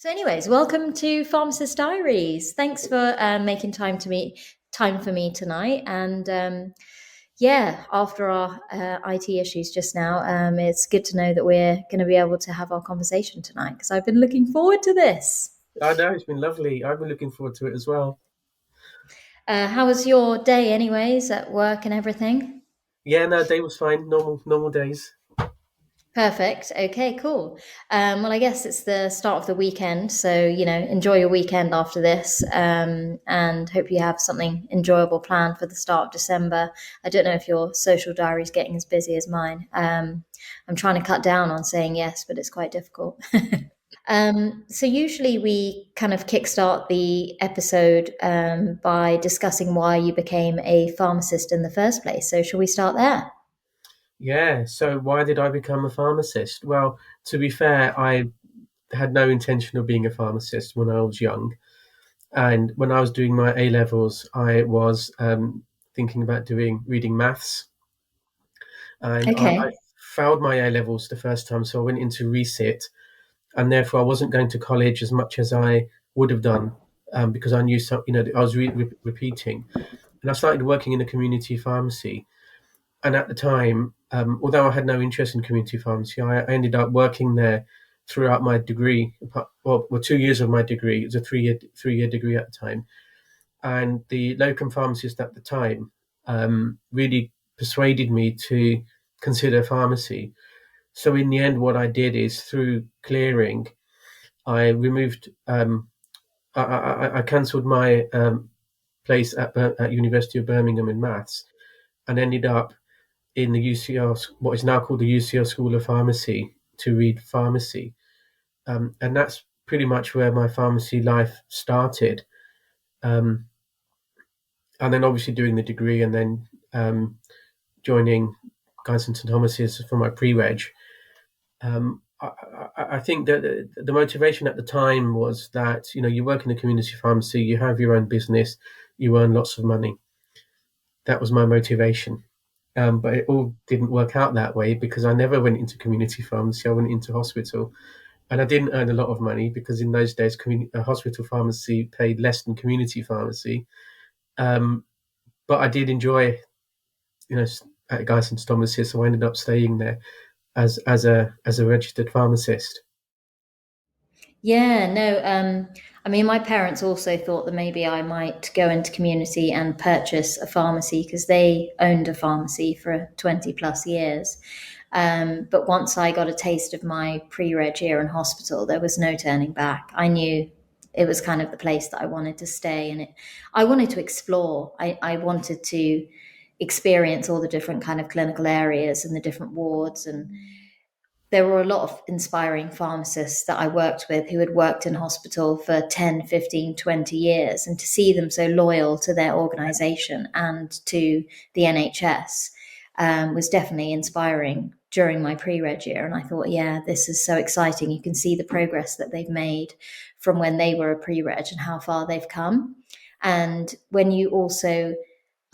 So, anyways, welcome to Pharmacist Diaries. Thanks for making time for me tonight. And yeah, after our IT issues just now, it's good to know that we're going to be able to have our conversation tonight because I've been looking forward to this. I know it's been lovely. I've been looking forward to it as well. How was your day, anyways, at work and everything? Yeah, no, day was fine. Normal days. Perfect. Okay, cool. Well, I guess it's the start of the weekend, so enjoy your weekend after this, and hope you have something enjoyable planned for the start of December. I don't know if your social diary is getting as busy as mine. I'm trying to cut down on saying yes, but it's quite difficult. So usually we kind of kickstart the episode by discussing why you became a pharmacist in the first place. So shall we start there? Yeah. So why did I become a pharmacist? Well, to be fair, I had no intention of being a pharmacist when I was young. And when I was doing my A levels, I was thinking about doing reading maths, and I Okay. failed my A levels the first time, so I went into resit, and therefore I wasn't going to college as much as I would have done because I knew some, I was repeating, and I started working in a community pharmacy. And at the time, although I had no interest in community pharmacy, I ended up working there throughout my degree. Well, 2 years of my degree. It was a three year degree at the time, and the locum pharmacist at the time really persuaded me to consider pharmacy. So in the end, what I did is through clearing, I removed. I cancelled my place at University of Birmingham in maths, and ended up in the UCL, what is now called the UCL School of Pharmacy, to read pharmacy. And that's pretty much where my pharmacy life started. Um, and then obviously doing the degree and then joining Guy's and St Thomas's for my pre-reg. I think that the motivation at the time was that, you work in a community pharmacy, you have your own business, you earn lots of money. That was my motivation. But it all didn't work out that way because I never went into community pharmacy. I went into hospital, and I didn't earn a lot of money because in those days, hospital pharmacy paid less than community pharmacy. Um, but I did enjoy, at Guy's and Thomas's, so I ended up staying there as a registered pharmacist. Yeah, no, I mean, my parents also thought that maybe I might go into community and purchase a pharmacy because they owned a pharmacy for 20 plus years. But once I got a taste of my pre-reg year in hospital, there was no turning back. I knew it was kind of the place that I wanted to stay, and I wanted to explore. I wanted to experience all the different kind of clinical areas and the different wards, and there were a lot of inspiring pharmacists that I worked with who had worked in hospital for 10, 15, 20 years. And to see them so loyal to their organization and to the NHS was definitely inspiring during my pre-reg year. And I thought, yeah, this is so exciting. You can see the progress that they've made from when they were a pre-reg and how far they've come. And when you also,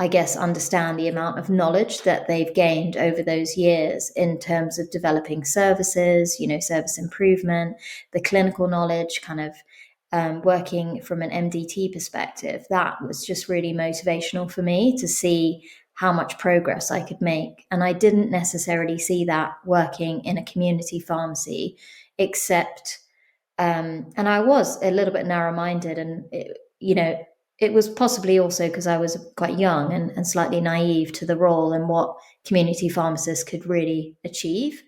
I guess, understand the amount of knowledge that they've gained over those years in terms of developing services, service improvement, the clinical knowledge, kind of working from an MDT perspective. That was just really motivational for me to see how much progress I could make. And I didn't necessarily see that working in a community pharmacy, except and I was a little bit narrow minded, and it was possibly also because I was quite young and slightly naive to the role and what community pharmacists could really achieve.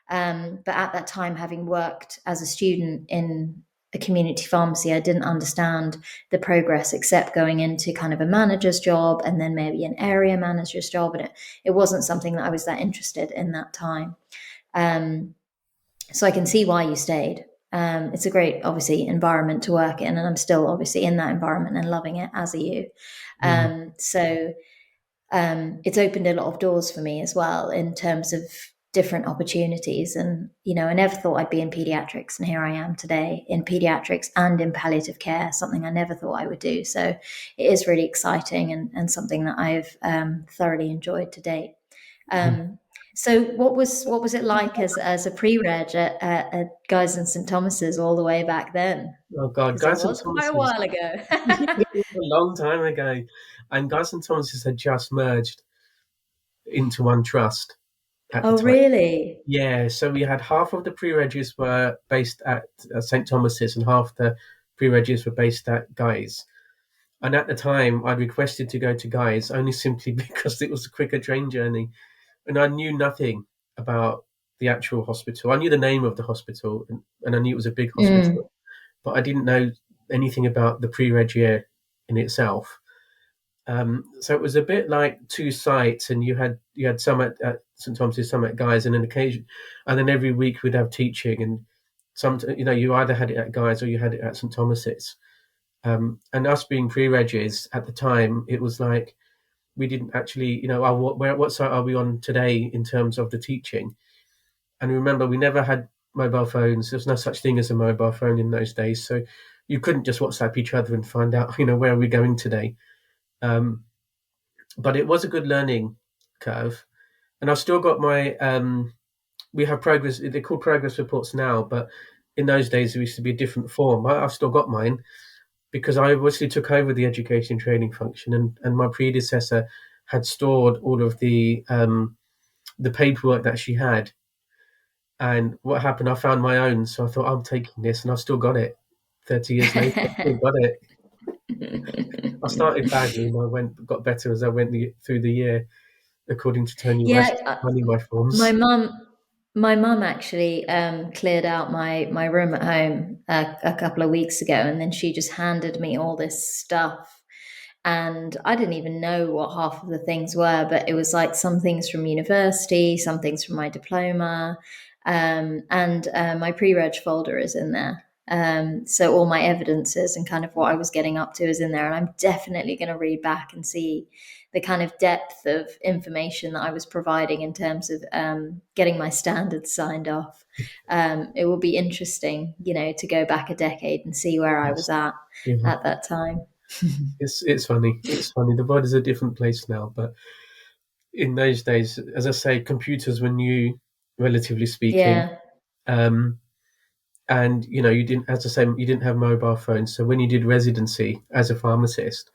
But at that time, having worked as a student in a community pharmacy, I didn't understand the progress except going into kind of a manager's job and then maybe an area manager's job. And it wasn't something that I was that interested in that time. Um, so I can see why you stayed. It's a great, obviously, environment to work in, and I'm still obviously in that environment and loving it, as are you. Mm. So it's opened a lot of doors for me as well in terms of different opportunities. And I never thought I'd be in pediatrics, and here I am today in pediatrics and in palliative care, something I never thought I would do. So it is really exciting and something that I've thoroughly enjoyed to date. Mm. Um, So what was it like as a pre-reg at Guy's and St Thomas's all the way back then? Oh God, Because it Guys and was quite a Thomas's. while ago. It was a long time ago, and Guys and Thomas's had just merged into one trust at the Oh, time. really? Yeah, so we had half of the pre-regs were based at St Thomas's, and half the pre-regs were based at Guy's. And at the time, I'd requested to go to Guy's only simply because it was a quicker train journey, and I knew nothing about the actual hospital. I knew the name of the hospital, and I knew it was a big Mm, hospital, but I didn't know anything about the pre-reg year in itself. So it was a bit like two sites, and you had some at St Thomas's, some at Guy's, and an occasion, and then every week we'd have teaching, and some you either had it at Guy's or you had it at St Thomas's. And us being pre-regs at the time, it was like we didn't actually, oh, what site are we on today in terms of the teaching? And remember, we never had mobile phones. There's no such thing as a mobile phone in those days, so you couldn't just WhatsApp each other and find out, where are we going today. Um, but it was a good learning curve, and I've still got my. We have progress. They're called progress reports now, but in those days, there used to be a different form. I've still got mine because I obviously took over the education training function, and my predecessor had stored all of the paperwork that she had. And what happened? I found my own, so I thought I'm taking this, and I've still got it. 30 years later, I've still got it. I started badly, and I got better as I went through the year, according to Tony Yeah, West, finding my my forms. mum, my mum actually cleared out my room at home a couple of weeks ago, and then she just handed me all this stuff, and I didn't even know what half of the things were, but it was like some things from university, some things from my diploma, and my pre-reg folder is in there. So all my evidences and kind of what I was getting up to is in there, and I'm definitely going to read back and see the kind of depth of information that I was providing in terms of getting my standards signed off. It will be interesting, to go back a decade and see where I was Yeah, at that time. it's funny. It's funny. The world is a different place now, but in those days, as I say, computers were new, relatively speaking. Yeah, Um, and you didn't, as I say, you didn't have mobile phones. So when you did residency as a pharmacist,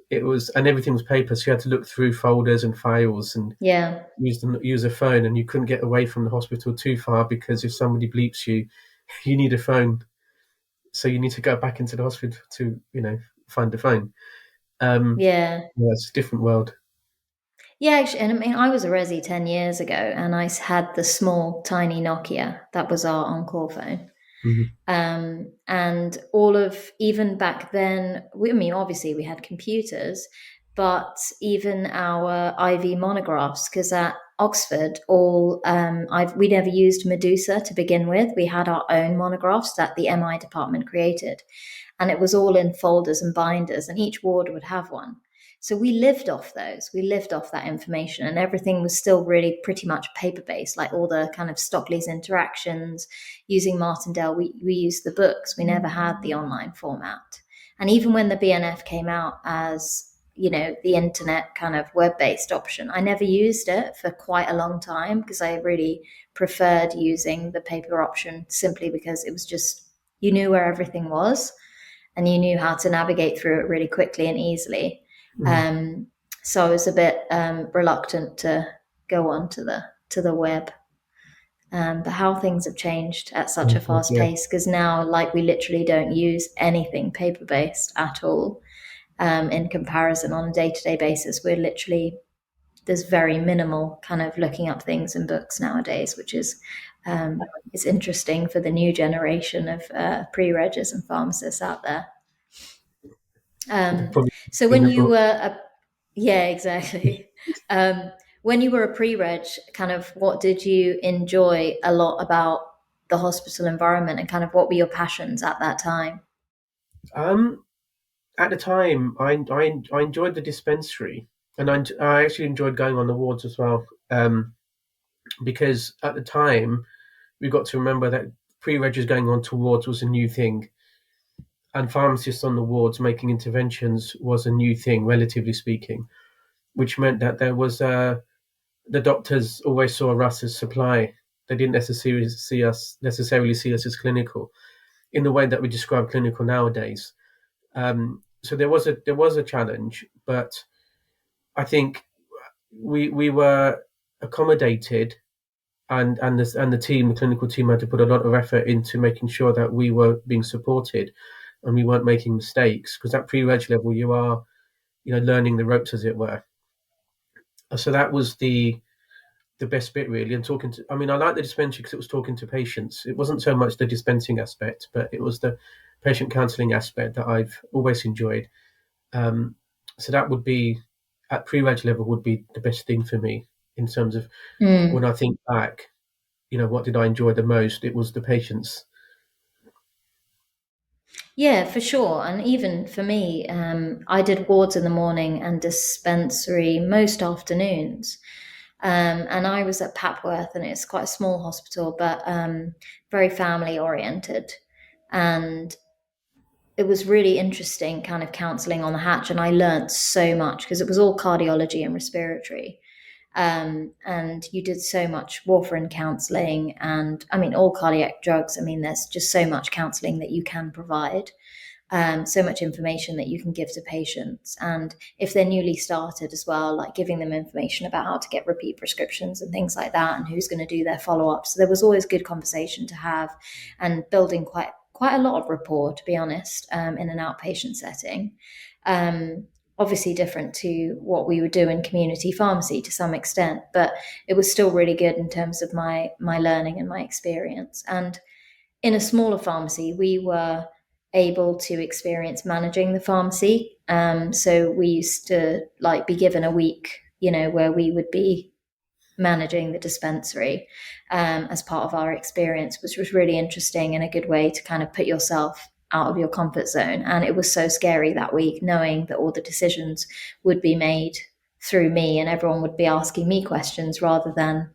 it was, and everything was paper, so you had to look through folders and files and yeah, use a phone, and you couldn't get away from the hospital too far because if somebody bleeps you, you need a phone. So you need to go back into the hospital to find the phone. Um, yeah. yeah, it's a different world. Yeah, actually, and I mean, I was a resi 10 years ago, and I had the small, tiny Nokia. That was our on-call phone. Mhm. And all of, even back then, I mean, obviously we had computers, but even our IV monographs, because at Oxford, we never used Medusa to begin with. We had our own monographs that the MI department created, and it was all in folders and binders, and each ward would have one. So we lived off those. We lived off that information, and everything was still really pretty much paper based, like all the kind of Stockley's interactions using Martindale. We used the books. We never had the online format. And even when the BNF came out as the internet kind of web based option, I never used it for quite a long time because I really preferred using the paper option simply because it was just, you knew where everything was and you knew how to navigate through it really quickly and easily. Mm. Um, so I was a bit reluctant to go on to the web. But how things have changed at such a Oh, God, fast yeah. pace, because now, like, we literally don't use anything paper based at all. In comparison, on a day to day basis, we're literally, there's very minimal kind of looking up things in books nowadays, which is it's interesting for the new generation of pre-reggers and pharmacists out there. Um, Probably so in when the you book. were yeah, exactly. When you were a pre-reg, kind of what did you enjoy a lot about the hospital environment, and kind of what were your passions at that time? Um, at the time, I enjoyed the dispensary, and I actually enjoyed going on the wards as well. Because at the time, we've got to remember that pre-regs going on to wards was a new thing, and pharmacists on the wards making interventions was a new thing, relatively speaking, which meant that the doctors always saw us as supply. They didn't necessarily see us as clinical in the way that we describe clinical nowadays. So there was a challenge, but I think we were accommodated, and the clinical team had to put a lot of effort into making sure that we were being supported and we weren't making mistakes, because at pre-reg level you are, learning the ropes, as it were. So that was the best bit, really. And talking to, I mean, I like the dispensary because it was talking to patients. It wasn't so much the dispensing aspect, but it was the patient counselling aspect that I've always enjoyed. Um, so that would be, at pre-reg level, would be the best thing for me in terms of when Mm. I think back. What did I enjoy the most? It was the patients. Yeah, for sure. And even for me, I did wards in the morning and dispensary most afternoons. And I was at Papworth, and it's quite a small hospital, but very family oriented. And it was really interesting kind of counseling on the hatch. And I learnt so much because it was all cardiology and respiratory. And you did so much warfarin counseling, and I mean, all cardiac drugs. I mean, there's just so much counseling that you can provide, so much information that you can give to patients. And if they're newly started as well, like giving them information about how to get repeat prescriptions and things like that, and who's going to do their follow-up. So there was always good conversation to have, and building quite a lot of rapport, to be honest, in an outpatient setting. Um, Obviously different to what we would do in community pharmacy to some extent, but it was still really good in terms of my learning and my experience. And in a smaller pharmacy, we were able to experience managing the pharmacy. So we used to like be given a week, where we would be managing the dispensary, as part of our experience, which was really interesting and a good way to kind of put yourself out of your comfort zone. And it was so scary that week, knowing that all the decisions would be made through me and everyone would be asking me questions rather than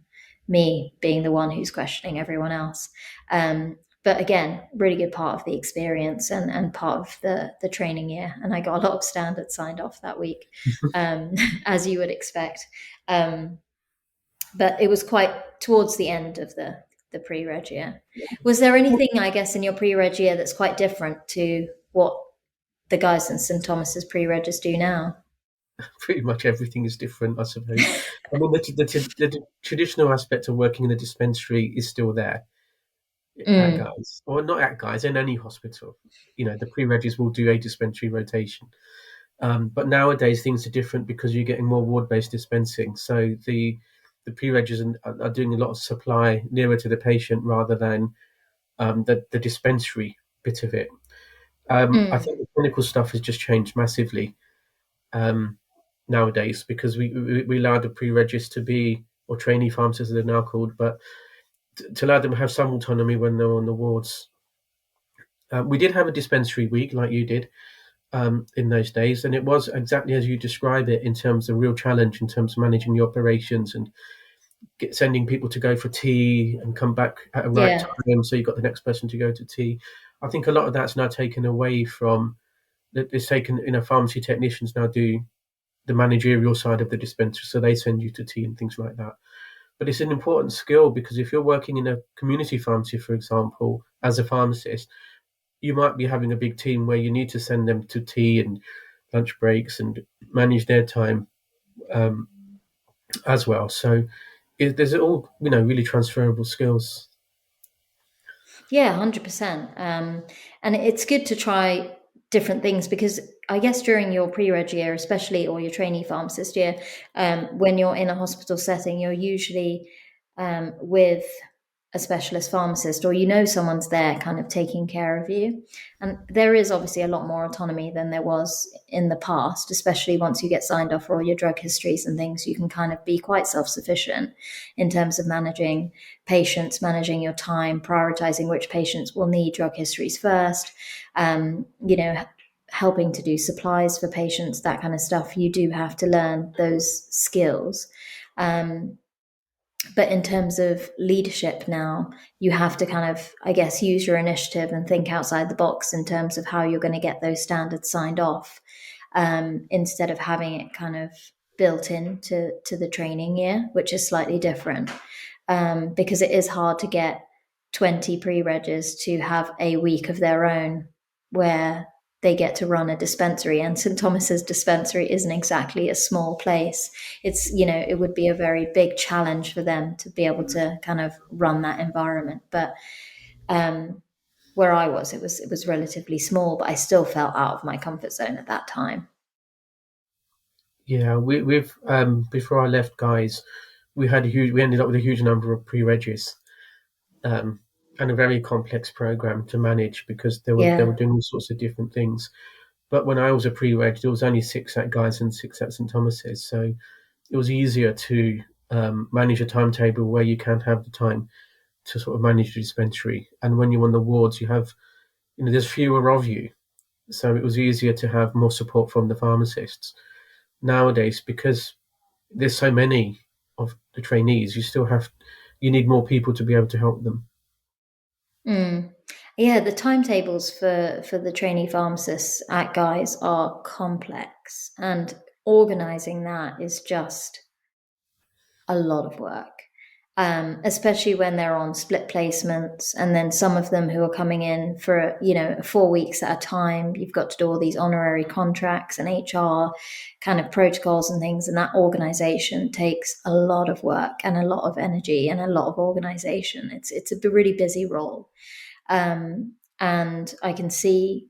me being the one who's questioning everyone else. But again, really good part of the experience and part of the training year. And I got a lot of standards signed off that week, um, as you would expect. Um, but it was quite towards the end of the pre-reg year. Was there anything, I guess, in your pre-reg year that's quite different to what the guys in St Thomas's pre-regs do now? Pretty much everything is different, I suppose. I mean, the traditional aspect of working in a dispensary is still there at Mm, Guys, or not at Guys, in any hospital. The pre-regis will do a dispensary rotation. But nowadays things are different because you're getting more ward-based dispensing. So the pre-regis are doing a lot of supply nearer to the patient rather than the dispensary bit of it. I mm, think the clinical stuff has just changed massively um, nowadays, because we allow the pre-regis to be, or trainee pharmacists as they're now called, but to allow them to have some autonomy when they're on the wards. We did have a dispensary week like you did, in those days, and it was exactly as you describe it, in terms of real challenge, in terms of managing the operations and sending people to go for tea and come back at a right yeah. time, so you've got the next person to go to tea. I think a lot of that's now taken away from that. It's taken, pharmacy technicians now do the managerial side of the dispensary, so they send you to tea and things like that. But it's an important skill, because if you're working in a community pharmacy, for example, as a pharmacist, you might be having a big team where you need to send them to tea and lunch breaks and manage their time, um, as well. So there's all, really transferable skills. Yeah, 100%. And it's good to try different things because I guess during your pre-reg year, especially, or your trainee pharmacist year, when you're in a hospital setting, you're usually with a specialist pharmacist, or someone's there kind of taking care of you. And there is obviously a lot more autonomy than there was in the past, especially once you get signed off for all your drug histories and things. You can kind of be quite self-sufficient in terms of managing patients, managing your time, prioritizing which patients will need drug histories first, um, you know, helping to do supplies for patients, that kind of stuff. You do have to learn those skills. Um, but in terms of leadership now, you have to kind of, I guess, use your initiative and think outside the box in terms of how you're going to get those standards signed off, instead of having it kind of built into to the training year, which is slightly different, because it is hard to get 20 pre-regs to have a week of their own where they get to run a dispensary. And St Thomas's dispensary isn't exactly a small place. It's, it would be a very big challenge for them to be able to kind of run that environment. But where I was, it was relatively small, but I still felt out of my comfort zone at that time. Yeah, we've before I left, guys, we ended up with a huge number of pre-regis, um, and a very complex program to manage because they were Yeah. doing all sorts of different things. But when I was a pre-reg, there was only six at Guy's and six at St Thomas's, so it was easier to manage a timetable where you can have the time to sort of manage the dispensary. And when you're on the wards, there's fewer of you, so it was easier to have more support from the pharmacists. Nowadays, because there's so many of the trainees, you need more people to be able to help them. Mm. Yeah, the timetables for the trainee pharmacists at Guy's are complex, and organizing that is just a lot of work. Especially when they're on split placements, and then some of them who are coming in for 4 weeks at a time. You've got to do all these honorary contracts and HR kind of protocols and things, and that organization takes a lot of work and a lot of energy and a lot of organization. It's a really busy role, and I can see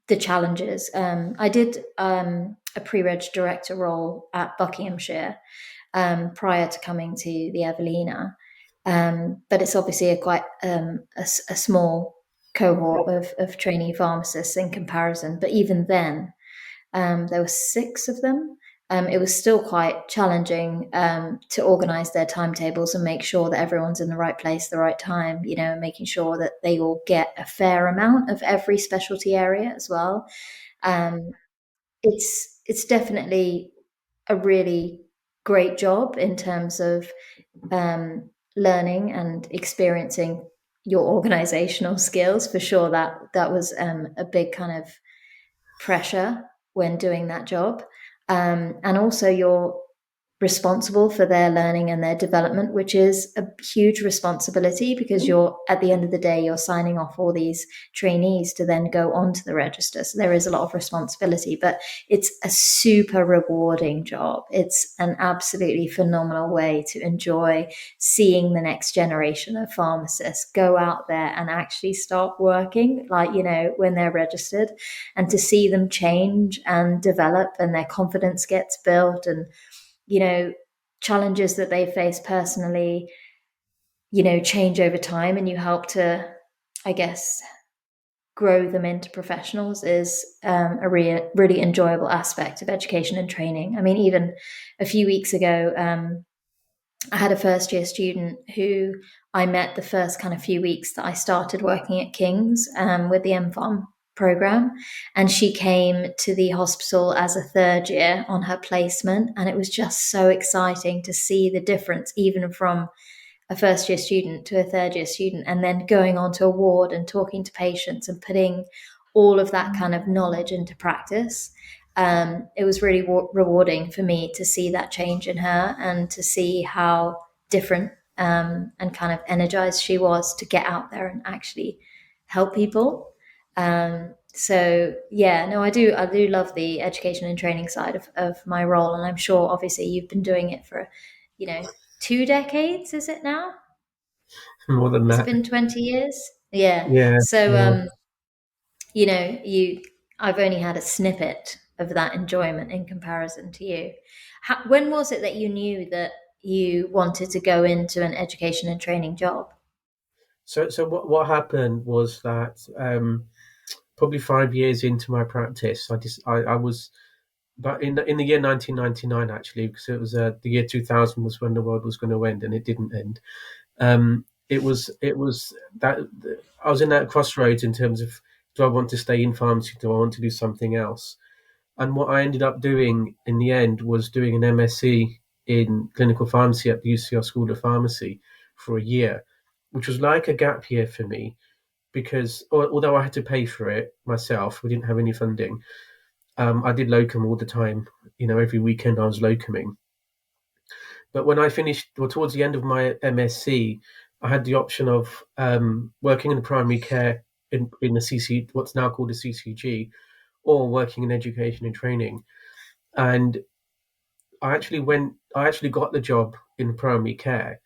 the challenges. I did a pre-reg director role at Buckinghamshire prior to coming to the Evelina. But it's obviously a small cohort of trainee pharmacists in comparison. But even then, there were six of them. It was still quite challenging to organise their timetables and make sure that everyone's in the right place, the right time, making sure that they all get a fair amount of every specialty area as well. Um, it's definitely a really great job in terms of learning and experiencing your organizational skills for sure. That was a big kind of pressure when doing that job, and also you're responsible for their learning and their development, which is a huge responsibility because you're at the end of the day you're signing off all these trainees to then go onto the register. So there is a lot of responsibility, but it's a super rewarding job. It's an absolutely phenomenal way to enjoy seeing the next generation of pharmacists go out there and actually start working, like, when they're registered, and to see them change and develop and their confidence gets built, and challenges that they face personally, change over time, and you help to, I guess, grow them into professionals is a really enjoyable aspect of education and training. I mean, even a few weeks ago, I had a first year student who I met the first kind of few weeks that I started working at King's with the MPharm program. And she came to the hospital as a third year on her placement. And it was just so exciting to see the difference, even from a first year student to a third year student, and then going onto a ward and talking to patients and putting all of that kind of knowledge into practice. It was really rewarding for me to see that change in her and to see how different and kind of energized she was to get out there and actually help people. So yeah, no, I do love the education and training side of my role, and I'm sure obviously you've been doing it for, 2 decades, is it now? More than Has it that. been 20 years? Yeah. Yeah, So, yeah. you know, you I've only had a snippet of that enjoyment in comparison to you. When was it that you knew that you wanted to go into an education and training job? So what happened was that probably 5 years into my practice, I was, but in the year 1999 actually, because it was the year 2000 was when the world was going to end, and it didn't end. It was that I was in that crossroads in terms of, do I want to stay in pharmacy? Do I want to do something else? And what I ended up doing in the end was doing an MSc in clinical pharmacy at the UCL School of Pharmacy for a year, which was like a gap year for me because although I had to pay for it myself, we didn't have any funding. I did locum all the time. Every weekend I was locuming. But when I finished, or towards the end of my MSc, I had the option of working in primary care in the CC, what's now called a CCG, or working in education and training. And I actually got the job in primary care,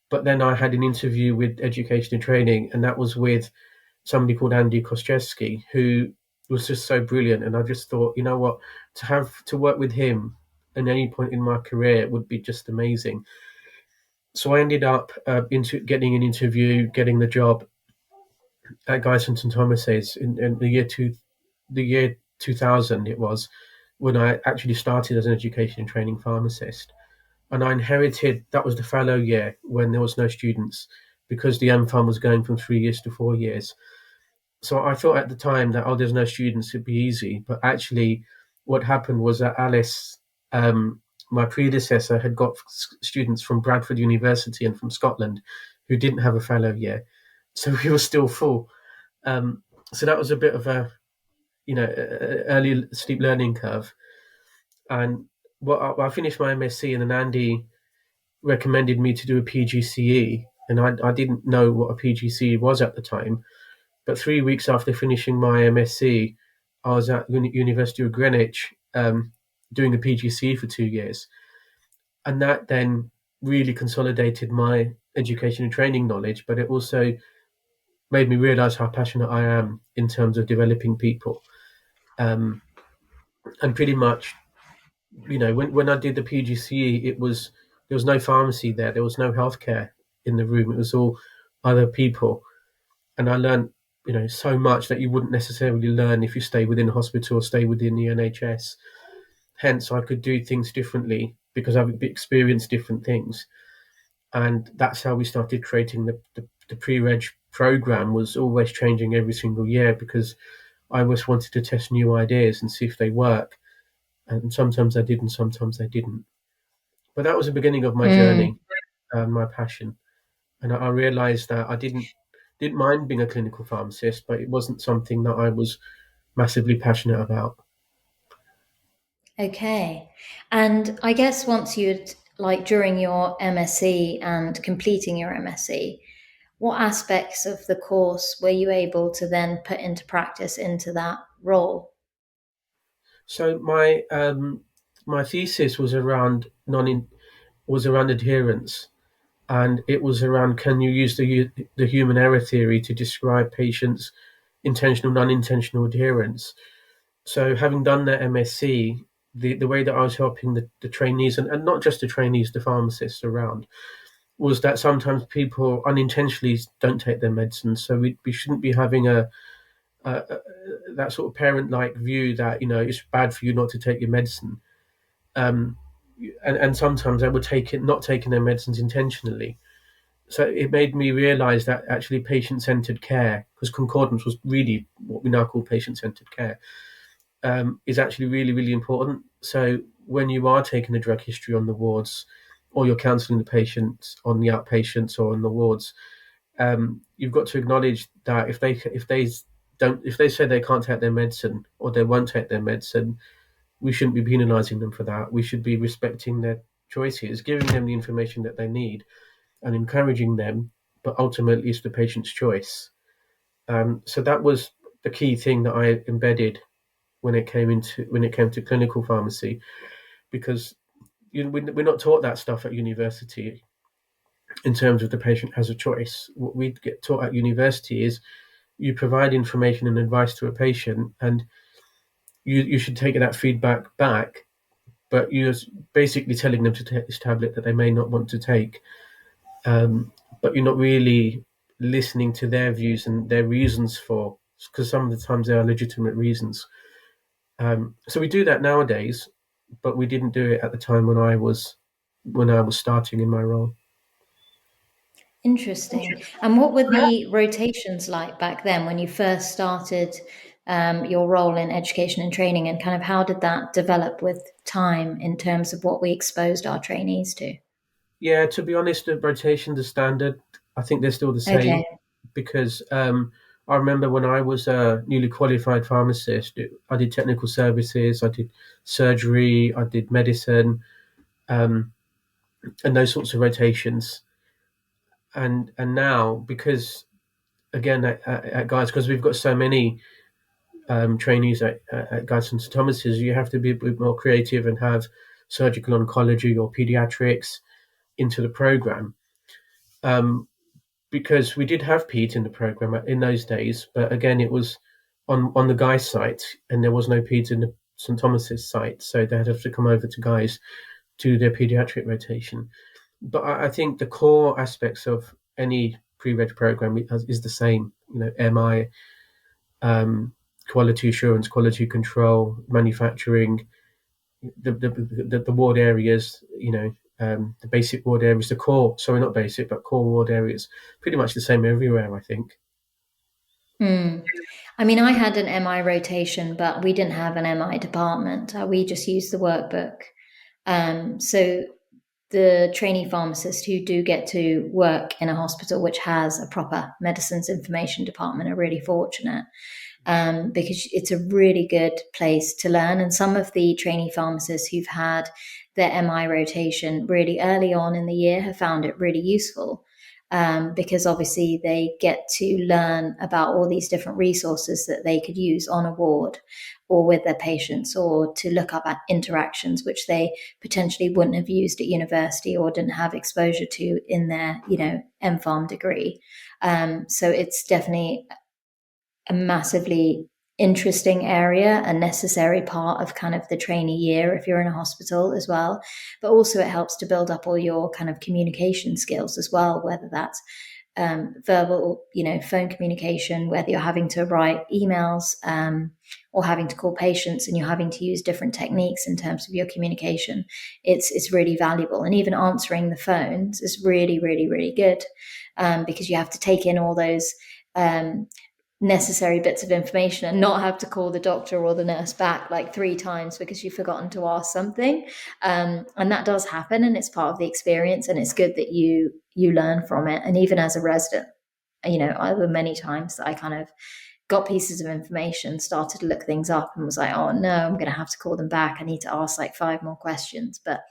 but then I had an interview with education and training, and that was with somebody called Andy Koszewski, who was just so brilliant. And I just thought, you know what, to work with him at any point in my career would be just amazing. So I ended up into getting an interview, getting the job at Guyson St Thomas's in the year 2000. It was when I actually started as an education and training pharmacist, and I inherited that was the fallow year when there was no students because the M.Pharm was going from 3 years to 4 years. So I thought at the time that, oh, there's no students, it'd be easy. But actually, what happened was that Alice, my predecessor, had got students from Bradford University and from Scotland who didn't have a fallow year, so we were still full. So that was a bit of a early steep learning curve. And I finished my MSc, and then Andy recommended me to do a PGCE, and I didn't know what a PGCE was at the time. But 3 weeks after finishing my MSc, I was at University of Greenwich doing a PGCE for 2 years, and that then really consolidated my education and training knowledge. But it also made me realise how passionate I am in terms of developing people. Um, and pretty much, when I did the PGCE, there was no pharmacy there was no healthcare in the room. It was all other people, and I learned so much that you wouldn't necessarily learn if you stay within a hospital or stay within the NHS. Hence, I could do things differently because I've experienced different things, and that's how we started creating the pre-reg program. Was always changing every single year because I always wanted to test new ideas and see if they work, and sometimes I did and sometimes I didn't. But that was the beginning of my Mm. journey and my passion, and I realized that I didn't mind being a clinical pharmacist, but it wasn't something that I was massively passionate about. Okay. And I guess once you'd, like during your MSc and completing your MSc, what aspects of the course were you able to then put into practice into that role? So my thesis was around non was around adherence, and it was around, can you use the human error theory to describe patients' intentional non-intentional adherence. So having done that MSc, the way that I was helping the trainees, and not just the trainees, the pharmacists around, was that sometimes people unintentionally don't take their medicine. So we shouldn't be having a that sort of parent-like view that it's bad for you not to take your medicine. Um, and sometimes they would not taking their medicines intentionally. So it made me realize that actually patient-centered care, because concordance was really what we now call patient-centered care, is actually really, really important. So when you are taking a drug history on the wards, or you're counselling the patients on the outpatients or on the wards, you've got to acknowledge that if they say they can't take their medicine or they won't take their medicine, we shouldn't be penalising them for that. We should be respecting their choices, giving them the information that they need, and encouraging them. But ultimately, it's the patient's choice. So that was the key thing that I embedded when it came to clinical pharmacy, because we're not taught that stuff at university in terms of the patient has a choice. What we get taught at university is you provide information and advice to a patient, and you should take that feedback back, but you're basically telling them to take this tablet that they may not want to take, but you're not really listening to their views and their reasons for, because some of the times there are legitimate reasons. So we do that nowadays, but we didn't do it at the time when I was starting in my role. Interesting. And what were the rotations like back then when you first started your role in education and training, and kind of how did that develop with time in terms of what we exposed our trainees to? Yeah, to be honest, the rotations are standard. I think they're still the Okay. same because I remember when I was a newly qualified pharmacist, I did technical services, I did surgery, I did medicine, um, and those sorts of rotations. And now, because again at Guy's, because we've got so many trainees at Guy's and St Thomas's, you have to be a bit more creative and have surgical oncology or pediatrics into the program. Um, because we did have peds in the program in those days, but again, it was on the Guy's site, and there was no peds in the St Thomas's site, so they'd have to come over to Guy's to their pediatric rotation. But I think the core aspects of any pre-reg program is the same. You know, MI, quality assurance, quality control, manufacturing, the ward areas. You know, the basic ward areas, the core. Sorry, not basic, but core ward areas. Pretty much the same everywhere, I think. Mm. I mean, I had an MI rotation, but we didn't have an MI department. We just used the workbook. So the trainee pharmacists who do get to work in a hospital which has a proper medicines information department are really fortunate, because it's a really good place to learn. And some of the trainee pharmacists who've had their MI rotation really early on in the year have found it really useful. Because obviously they get to learn about all these different resources that they could use on a ward or with their patients, or to look up at interactions which they potentially wouldn't have used at university or didn't have exposure to in their, MPharm degree. So it's definitely a massively interesting area, a necessary part of kind of the trainee year if you're in a hospital as well. But also it helps to build up all your kind of communication skills as well, whether that's verbal, phone communication, whether you're having to write emails, or having to call patients and you're having to use different techniques in terms of your communication. It's really valuable. And even answering the phones is really, really, really good, because you have to take in all those necessary bits of information and not have to call the doctor or the nurse back like 3 times because you've forgotten to ask something. And that does happen, and it's part of the experience, and it's good that you learn from it. And even as a resident, there were many times that I kind of got pieces of information, started to look things up, and was like, oh no, I'm going to have to call them back, I need to ask like 5 more questions. But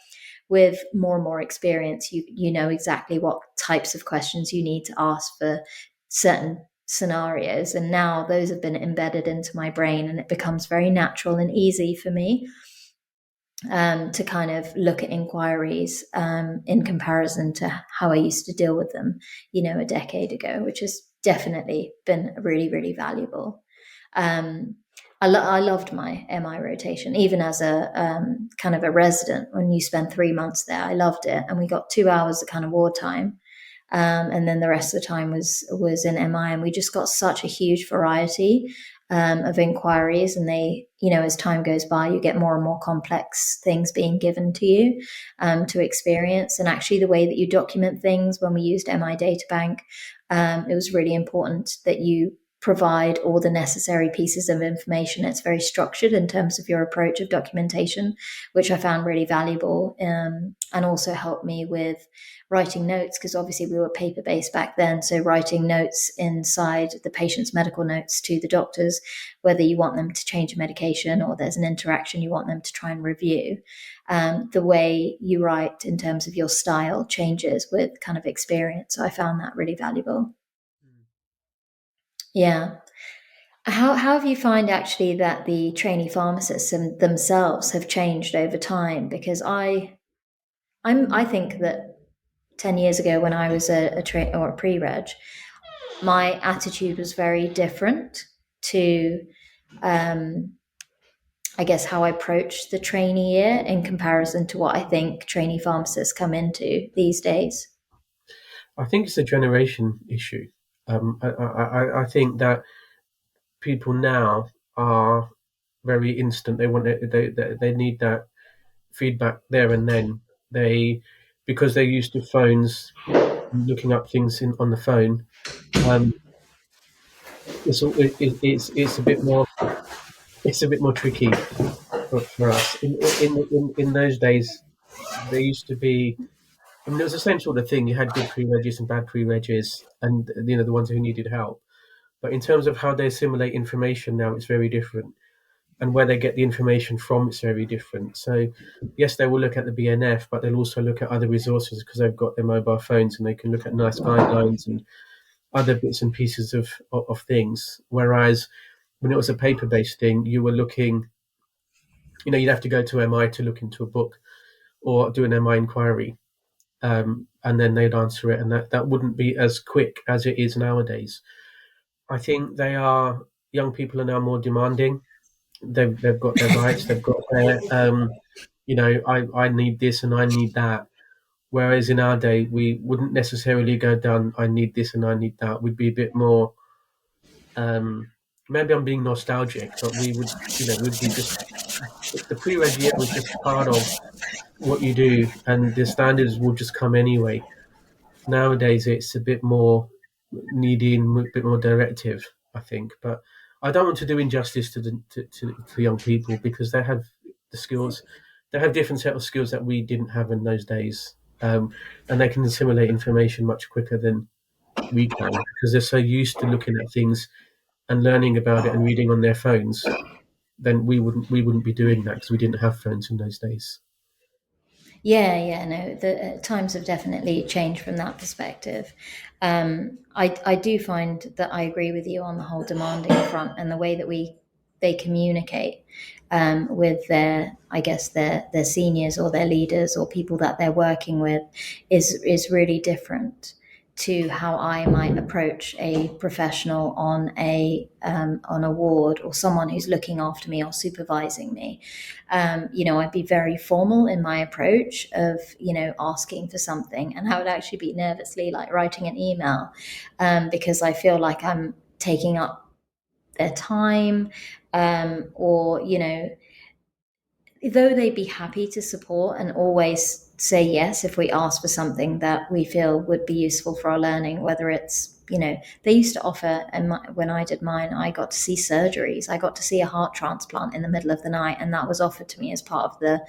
with more and more experience, you know exactly what types of questions you need to ask for certain scenarios, and now those have been embedded into my brain, and it becomes very natural and easy for me, to kind of look at inquiries, in comparison to how I used to deal with them, a decade ago, which has definitely been really, really valuable. um, I loved my MI rotation, even as a, kind of a resident. When you spend 3 months there, I loved it, and we got 2 hours of kind of wartime, and then the rest of the time was in MI, and we just got such a huge variety, of inquiries. And they, as time goes by, you get more and more complex things being given to you, to experience. And actually, the way that you document things, when we used MI Databank, it was really important that you provide all the necessary pieces of information. It's very structured in terms of your approach of documentation, which I found really valuable, and also helped me with writing notes, because obviously we were paper based back then. So writing notes inside the patient's medical notes to the doctors, whether you want them to change a medication or there's an interaction you want them to try and review. The way you write in terms of your style changes with kind of experience. So I found that really valuable. Yeah. How have you find actually that the trainee pharmacists themselves have changed over time? Because I think that 10 years ago, when I was or a pre-reg, my attitude was very different to, um, I guess, how I approach the trainee year in comparison to what I think trainee pharmacists come into these days. I think it's a generation issue. I think that people now are very instant. They want they need that feedback there and then. They Because they're used to phones, looking up things on the phone. Um, it's a bit more, tricky for us. In those days, there used to be. I mean, it was the same sort of thing. You had good pre-regs and bad pre-regs, and the ones who needed help. But in terms of how they assimilate information now, it's very different. And where they get the information from, it's very different. So, yes, they will look at the BNF, but they'll also look at other resources because they've got their mobile phones and they can look at nice guidelines and other bits and pieces of things. Whereas when it was a paper-based thing, you were looking, you'd have to go to MI to look into a book or do an MI inquiry, and then they'd answer it, and that wouldn't be as quick as it is nowadays. I think young people are now more demanding. They've got their rights. They've got their I need this and I need that. Whereas in our day, we wouldn't necessarily go down. I need this and I need that. We'd be a bit more. Maybe I'm being nostalgic, but we would, we'd be just the pre-reg year was just part of what you do, and the standards will just come anyway. Nowadays, it's a bit more needy and a bit more directive, I think. But I don't want to do injustice to young people because they have the skills, they have different set of skills that we didn't have in those days, and they can assimilate information much quicker than we can because they're so used to looking at things and learning about it and reading on their phones. Then we wouldn't be doing that because we didn't have phones in those days. Yeah, no, the times have definitely changed from that perspective. I do find that I agree with you on the whole demanding front and the way that they communicate with their, I guess, their seniors or their leaders or people that they're working with is really different to how I might approach a professional on a ward or someone who's looking after me or supervising me. I'd be very formal in my approach of asking for something, and I would actually be nervously like writing an email because I feel like I'm taking up their time, or though they'd be happy to support and always say yes if we ask for something that we feel would be useful for our learning, whether it's, they used to offer, and when I did mine, I got to see surgeries. I got to see a heart transplant in the middle of the night, and that was offered to me as part of the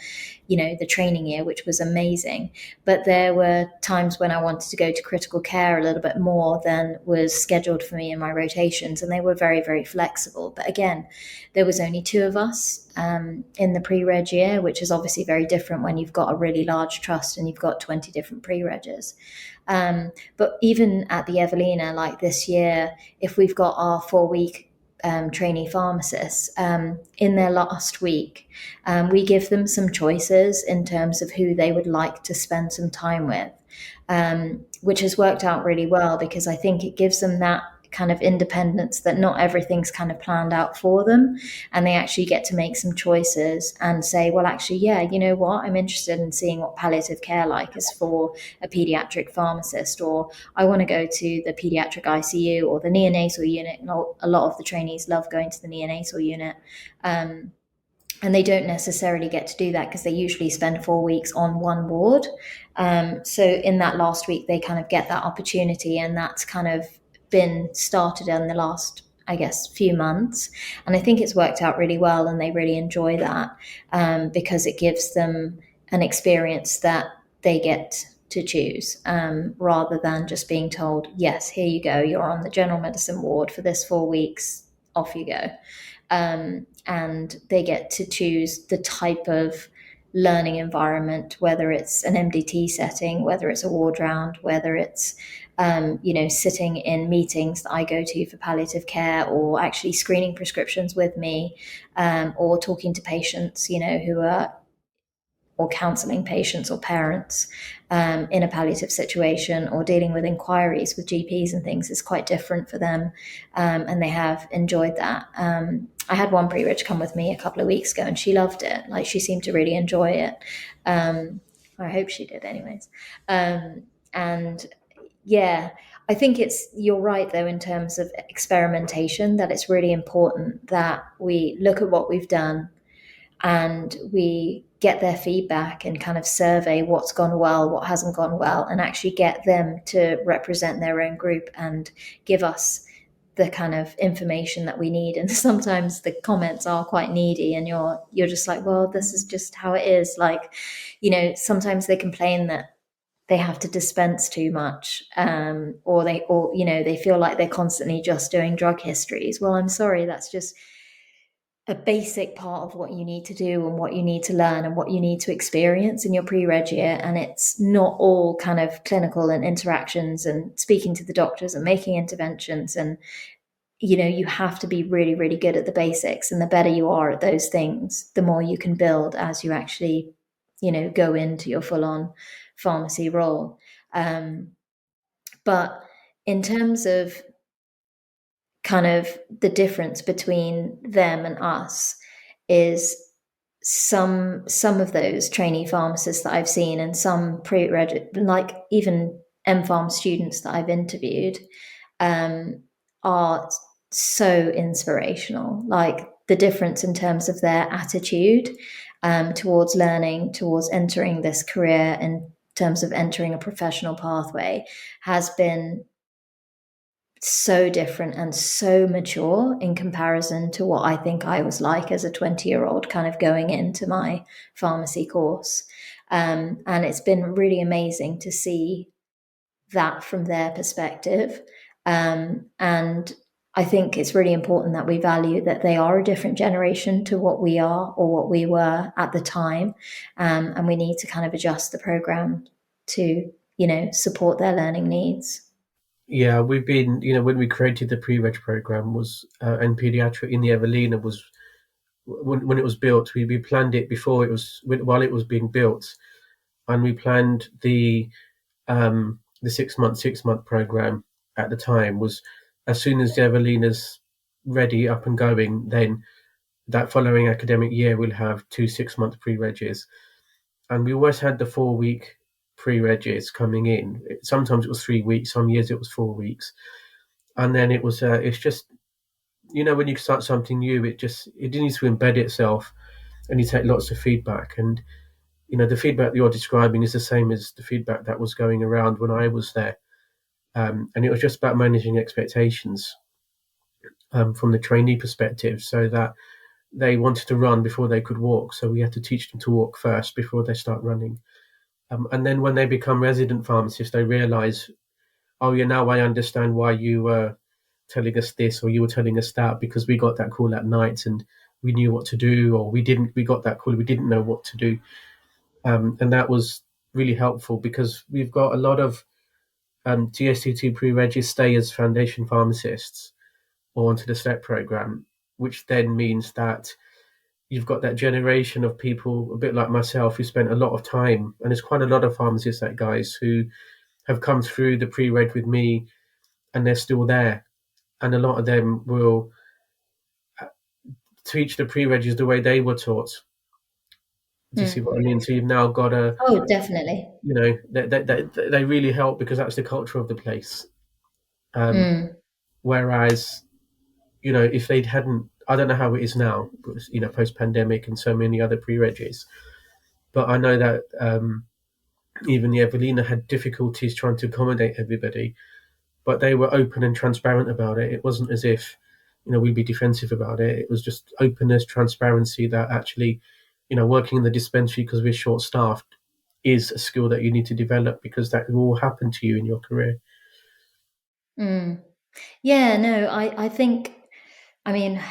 training year, which was amazing. But there were times when I wanted to go to critical care a little bit more than was scheduled for me in my rotations, and they were very, very flexible. But again, there was only two of us in the pre-reg year, which is obviously very different when you've got a really large trust and you've got 20 different pre-regs. But even at the Evelina, like this year, if we've got our 4-week trainee pharmacists, in their last week, we give them some choices in terms of who they would like to spend some time with, which has worked out really well because I think it gives them that kind of independence that not everything's kind of planned out for them, and they actually get to make some choices and say, well, actually, yeah, you know what, I'm interested in seeing what palliative care like is for a pediatric pharmacist, or I want to go to the pediatric ICU or the neonatal unit. A lot of the trainees love going to the neonatal unit, and they don't necessarily get to do that because they usually spend 4 weeks on one ward. So in that last week, they kind of get that opportunity, and that's kind of been started in the last, I guess, few months. And I think it's worked out really well, and they really enjoy that because it gives them an experience that they get to choose, rather than just being told, yes, here you go, you're on the general medicine ward for this 4 weeks, off you go. And they get to choose the type of learning environment, whether it's an MDT setting, whether it's a ward round, whether it's sitting in meetings that I go to for palliative care, or actually screening prescriptions with me, or talking to patients, who are, or counselling patients or parents in a palliative situation, or dealing with inquiries with GPs and things is quite different for them, and they have enjoyed that. I had one pre-reg come with me a couple of weeks ago, and she loved it. Like, she seemed to really enjoy it. I hope she did, anyways. And yeah, I think you're right though, in terms of experimentation, that it's really important that we look at what we've done and we get their feedback and kind of survey what's gone well, what hasn't gone well, and actually get them to represent their own group and give us the kind of information that we need. And sometimes the comments are quite needy, and you're just like, well, this is just how it is. Like, sometimes they complain that they have to dispense too much, or they feel like they're constantly just doing drug histories. Well, I'm sorry, that's just a basic part of what you need to do and what you need to learn and what you need to experience in your pre-reg year. And it's not all kind of clinical and interactions and speaking to the doctors and making interventions. And you have to be really, really good at the basics, and the better you are at those things, the more you can build as you actually go into your full-on pharmacy role. But in terms of kind of the difference between them and us is some of those trainee pharmacists that I've seen, and some pre-reg, like even MPharm students that I've interviewed, are so inspirational. Like the difference in terms of their attitude towards learning, towards entering this career, in terms of entering a professional pathway, has been so different and so mature in comparison to what I think I was like as a 20-year-old kind of going into my pharmacy course. And it's been really amazing to see that from their perspective. And I think it's really important that we value that they are a different generation to what we are or what we were at the time. And we need to kind of adjust the program to, support their learning needs. Yeah, we've been, when we created the pre-reg program was and pediatric in the Evelina was when it was built. We planned it before it was while it was being built, and we planned the 6-month program at the time was as soon as the Evelina's ready up and going, then that following academic year we'll have 2 6-month pre-regs, and we always had the 4-week pre-regs coming in. Sometimes it was 3 weeks, some years it was 4 weeks, and then it was it's just when you start something new, it needs to embed itself, and you take lots of feedback. And the feedback that you're describing is the same as the feedback that was going around when I was there, and it was just about managing expectations from the trainee perspective, so that they wanted to run before they could walk, so we had to teach them to walk first before they start running. And then when they become resident pharmacists, they realize, oh yeah, now I understand why you were telling us this or you were telling us that, because we got that call at night and we knew what to do, or we didn't. We got that call, we didn't know what to do, and that was really helpful because we've got a lot of TST2 pre-reg stay as foundation pharmacists or onto the STEP program, which then means that you've got that generation of people, a bit like myself, who spent a lot of time, and there's quite a lot of pharmacists, like guys, who have come through the pre-reg with me and they're still there. And a lot of them will teach the pre-regs the way they were taught. Do you see what I mean? So you've now got Oh, definitely. they really help because that's the culture of the place. Mm. Whereas, if they hadn't, I don't know how it is now, post-pandemic and so many other pre-regs, but I know that even the Evelina had difficulties trying to accommodate everybody, but they were open and transparent about it. It wasn't as if, we'd be defensive about it. It was just openness, transparency, that actually, working in the dispensary because we're short-staffed is a skill that you need to develop, because that will happen to you in your career. Mm. Yeah, no, I think, I mean,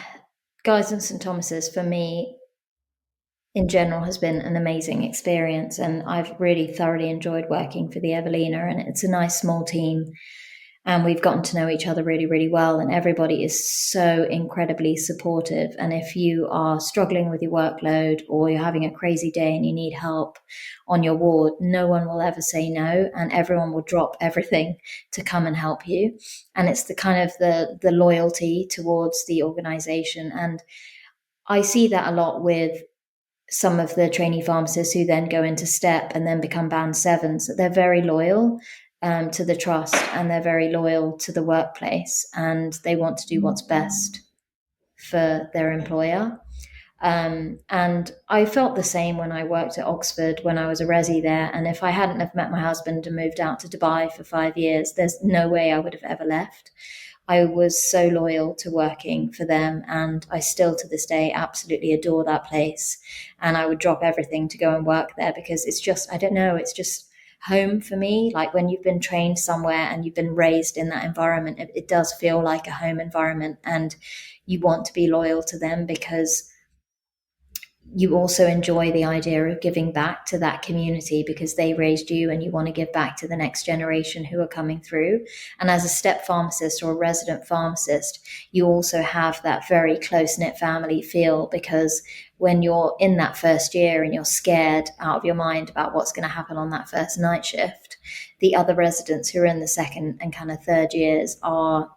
Guy's and St Thomas's for me in general has been an amazing experience, and I've really thoroughly enjoyed working for the Evelina, and it's a nice small team, and we've gotten to know each other really, really well, and everybody is so incredibly supportive. And if you are struggling with your workload or you're having a crazy day and you need help on your ward, no one will ever say no, and everyone will drop everything to come and help you. And it's the kind of the loyalty towards the organization. And I see that a lot with some of the trainee pharmacists who then go into STEP and then become band sevens. They're very loyal to the trust, and they're very loyal to the workplace, and they want to do what's best for their employer. And I felt the same when I worked at Oxford when I was a resi there. And if I hadn't have met my husband and moved out to Dubai for 5 years, there's no way I would have ever left. I was so loyal to working for them, and I still to this day absolutely adore that place. And I would drop everything to go and work there because it's just, I don't know, it's just home for me. Like when you've been trained somewhere and you've been raised in that environment, it does feel like a home environment, and you want to be loyal to them because you also enjoy the idea of giving back to that community because they raised you, and you want to give back to the next generation who are coming through. And as a step pharmacist or a resident pharmacist, you also have that very close knit family feel, because when you're in that first year and you're scared out of your mind about what's going to happen on that first night shift, the other residents who are in the second and kind of third years are,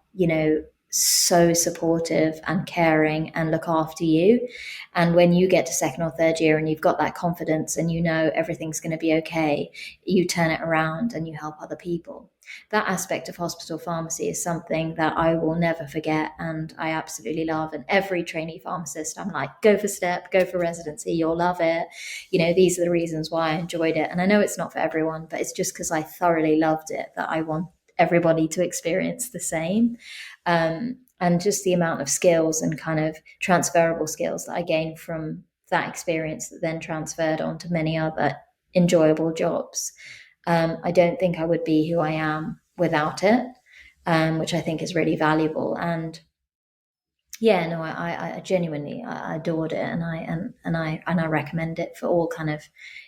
so supportive and caring and look after you. And when you get to second or third year and you've got that confidence and you know everything's going to be okay, you turn it around and you help other people. That aspect of hospital pharmacy is something that I will never forget, and I absolutely love. And every trainee pharmacist, I'm like, go for step, go for residency, you'll love it. These are the reasons why I enjoyed it. And I know it's not for everyone, but it's just because I thoroughly loved it that I want everybody to experience the same. And just the amount of skills and kind of transferable skills that I gained from that experience that then transferred on to many other enjoyable jobs. I don't think I would be who I am without it, which I think is really valuable. And yeah, no, I genuinely I adored it, and I recommend it for all kind of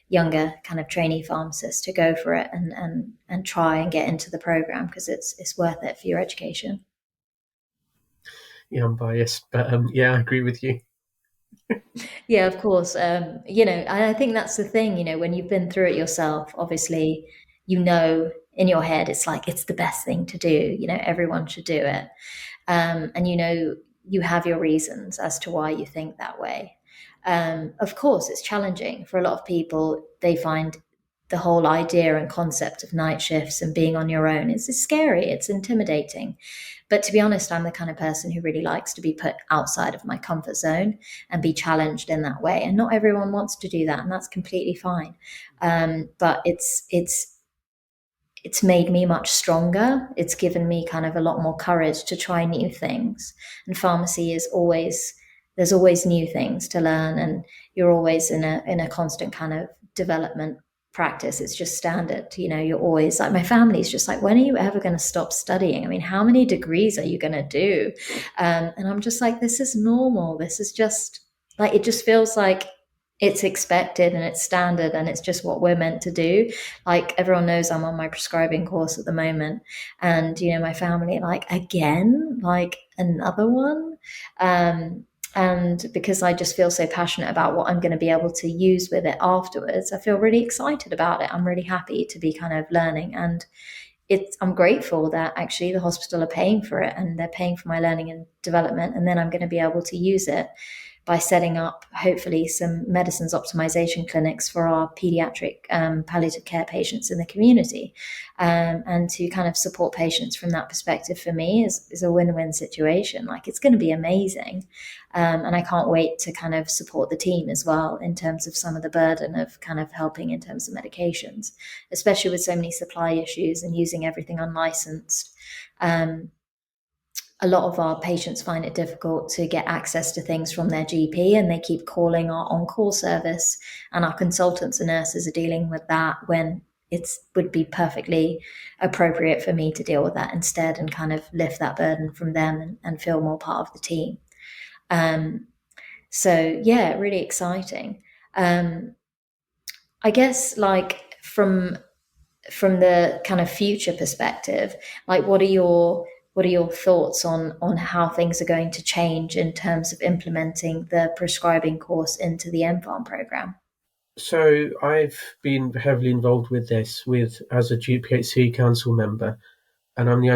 younger kind of trainee pharmacists to go for it and try and get into the program, because it's worth it for your education. Yeah, I'm biased, but yeah, I agree with you. Yeah, of course. I think that's the thing, when you've been through it yourself, obviously, in your head, it's like, it's the best thing to do. Everyone should do it. And you have your reasons as to why you think that way. Of course, it's challenging for a lot of people. They find the whole idea and concept of night shifts and being on your own is scary. It's intimidating. But to be honest, I'm the kind of person who really likes to be put outside of my comfort zone and be challenged in that way. And not everyone wants to do that, and that's completely fine. But it's made me much stronger. It's given me kind of a lot more courage to try new things. And pharmacy is always there's always new things to learn, and you're always in a constant kind of development practice. It's just standard. You're always like, my family's just like, when are you ever going to stop studying? I mean, how many degrees are you going to do? And I'm just like, this is normal. This is just like, it just feels like it's expected and it's standard and it's just what we're meant to do. Like, everyone knows I'm on my prescribing course at the moment, and my family like, again, like another one. And because I just feel so passionate about what I'm going to be able to use with it afterwards, I feel really excited about it. I'm really happy to be kind of learning, and I'm grateful that actually the hospital are paying for it, and they're paying for my learning and development, and then I'm going to be able to use it by setting up, hopefully, some medicines optimization clinics for our pediatric palliative care patients in the community. And to kind of support patients from that perspective, for me, is a win-win situation. Like, it's going to be amazing. And I can't wait to kind of support the team as well in terms of some of the burden of kind of helping in terms of medications, especially with so many supply issues and using everything unlicensed. A lot of our patients find it difficult to get access to things from their GP, and they keep calling our on-call service, and our consultants and nurses are dealing with that, when it would be perfectly appropriate for me to deal with that instead and kind of lift that burden from them, and feel more part of the team. Um, so yeah, really exciting. I guess, like, from the kind of future perspective, like, what are your thoughts on how things are going to change in terms of implementing the prescribing course into the MPharm program? So I've been heavily involved with this as a GPhC council member, and I'm the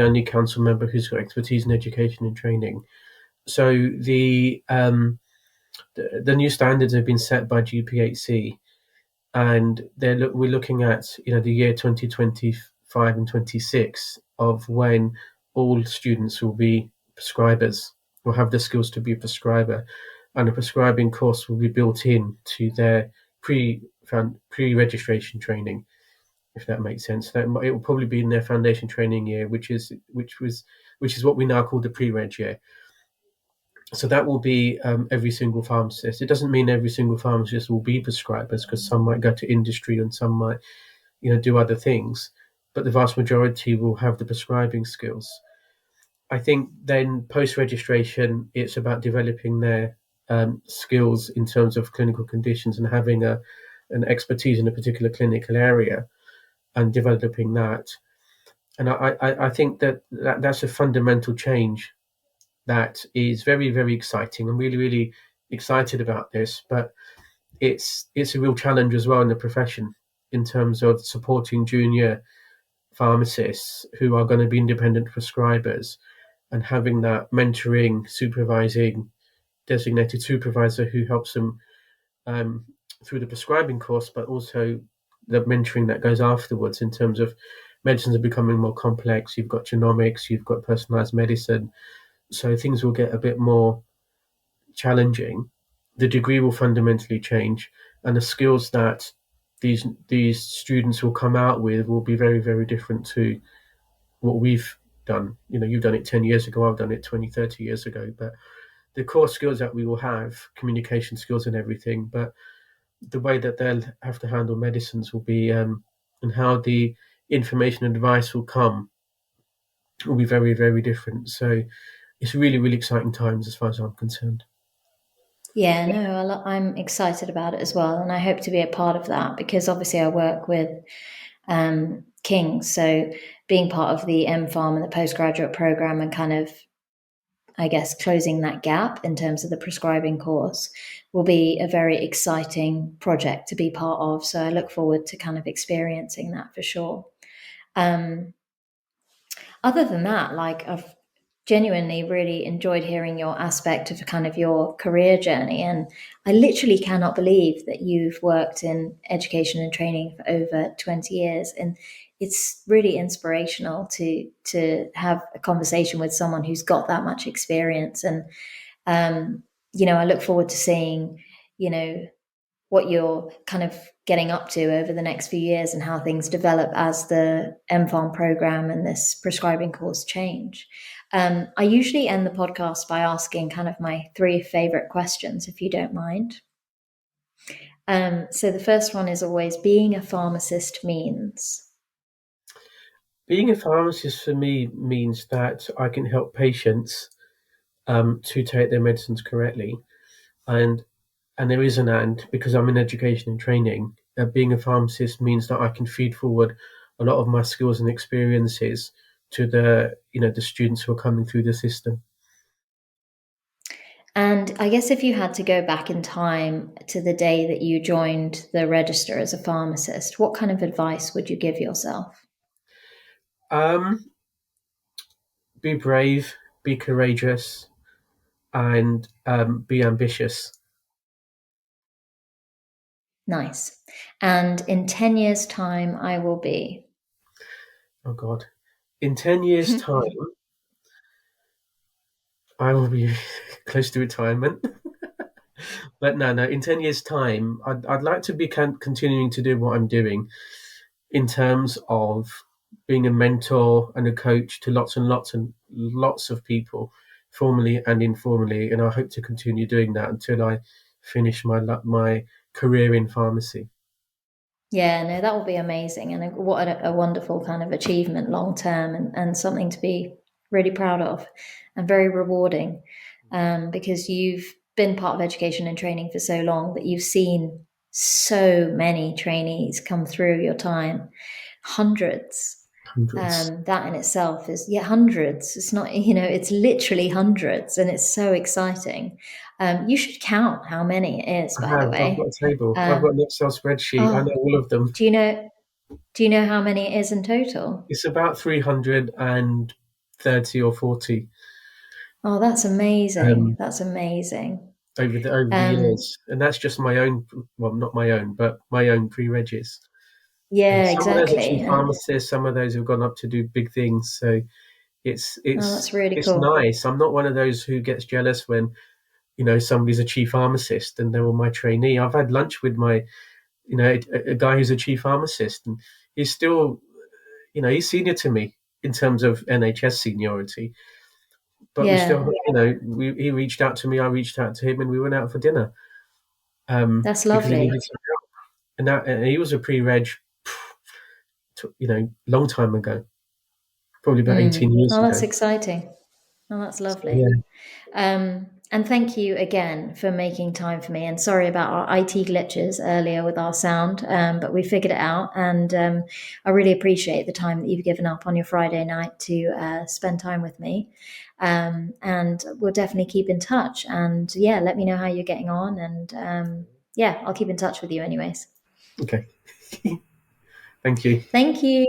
only council member who's got expertise in education and training. So the new standards have been set by GPhC, and we're looking at the year 2025 and 26 of when all students will be prescribers, will have the skills to be a prescriber, and a prescribing course will be built in to their pre-registration training, if that makes sense. That it will probably be in their foundation training year, which is what we now call the pre-reg year. So that will be every single pharmacist. It doesn't mean every single pharmacist will be prescribers, because some might go to industry and some might do other things, but the vast majority will have the prescribing skills. I think then post registration, it's about developing their skills in terms of clinical conditions and having an expertise in a particular clinical area and developing that. And I think that's a fundamental change that is very, very exciting. I'm really, really excited about this, but it's a real challenge as well in the profession in terms of supporting junior pharmacists who are going to be independent prescribers and having that mentoring, supervising, designated supervisor who helps them um, through the prescribing course, but also the mentoring that goes afterwards in terms of medicines are becoming more complex. You've got genomics, you've got personalized medicine, so things will get a bit more challenging. The degree will fundamentally change, and the skills that these students will come out with will be very, very different to what we've done. You've done it 10 years ago, I've done it 20, 30 years ago, but the core skills that we will have, communication skills and everything, but the way that they'll have to handle medicines will be, and how the information and advice will be very, very different. So it's really, really exciting times as far as I'm concerned. Yeah, no, I'm excited about it as well, and I hope to be a part of that because obviously I work with King's, so being part of the MPharm and the postgraduate program and kind of, I guess, closing that gap in terms of the prescribing course will be a very exciting project to be part of. So I look forward to kind of experiencing that for sure. Um, Other than that, like I've genuinely really enjoyed hearing your aspect of kind of your career journey. And I literally cannot believe that you've worked in education and training for over 20 years. And it's really inspirational to have a conversation with someone who's got that much experience. And I look forward to seeing, you know, what you're kind of getting up to over the next few years and how things develop as the MPharm program and this prescribing course change. I usually end the podcast by asking kind of my three favorite questions, if you don't mind. So the first one is always being a pharmacist means. Being a pharmacist for me means that I can help patients to take their medicines correctly, and there is an and because I'm in education and training. Being a pharmacist means that I can feed forward a lot of my skills and experiences to the students who are coming through the system. And I guess if you had to go back in time to the day that you joined the register as a pharmacist, what kind of advice would you give yourself? Um, be brave, be courageous, and be ambitious. Nice. And in 10 years' time, I will be. Oh God, in 10 years' time, I will be close to retirement. But no, in 10 years' time, I'd like to be continuing to do what I'm doing in terms of being a mentor and a coach to lots and lots and lots of people, formally and informally. And I hope to continue doing that until I finish my career in pharmacy. Yeah, no, that will be amazing. And what a wonderful kind of achievement long term and something to be really proud of and very rewarding because you've been part of education and training for so long that you've seen so many trainees come through your time, hundreds. Hundreds. That in itself is, yeah, hundreds. It's not, it's literally hundreds and it's so exciting. You should count how many it is, I by the have. I've got way. a table. I've got Um, an Excel spreadsheet. I know oh, all of them. do you know? Do you know how many it is in total? It's about 330 or 40 Oh, that's amazing. um, That's amazing. over the Um, years, and that's just my own. Well, not my own, but my own pre-regis. And yeah, some of those are exactly. chief And pharmacists. Some of those have gone up to do big things. So it's oh, it's that's really it's cool. nice. I'm not one of those who gets jealous when somebody's a chief pharmacist and they were my trainee. I've had lunch with my a guy who's a chief pharmacist, and he's still he's senior to me in terms of NHS seniority. But we still, Yeah, he reached out to me, I reached out to him, and we went out for dinner that's because he lovely. needed some help. And he was a pre-reg. long time ago, probably about 18 years Oh, that's ago. exciting. Oh, that's So, lovely. yeah. And thank you again for making time for me. And sorry about our IT glitches earlier with our sound, but we figured it out. And I really appreciate the time that you've given up on your Friday night to spend time with me. And we'll definitely keep in touch. And yeah, let me know how you're getting on. And yeah, I'll keep in touch with you anyways. Okay. Thank you. Thank you.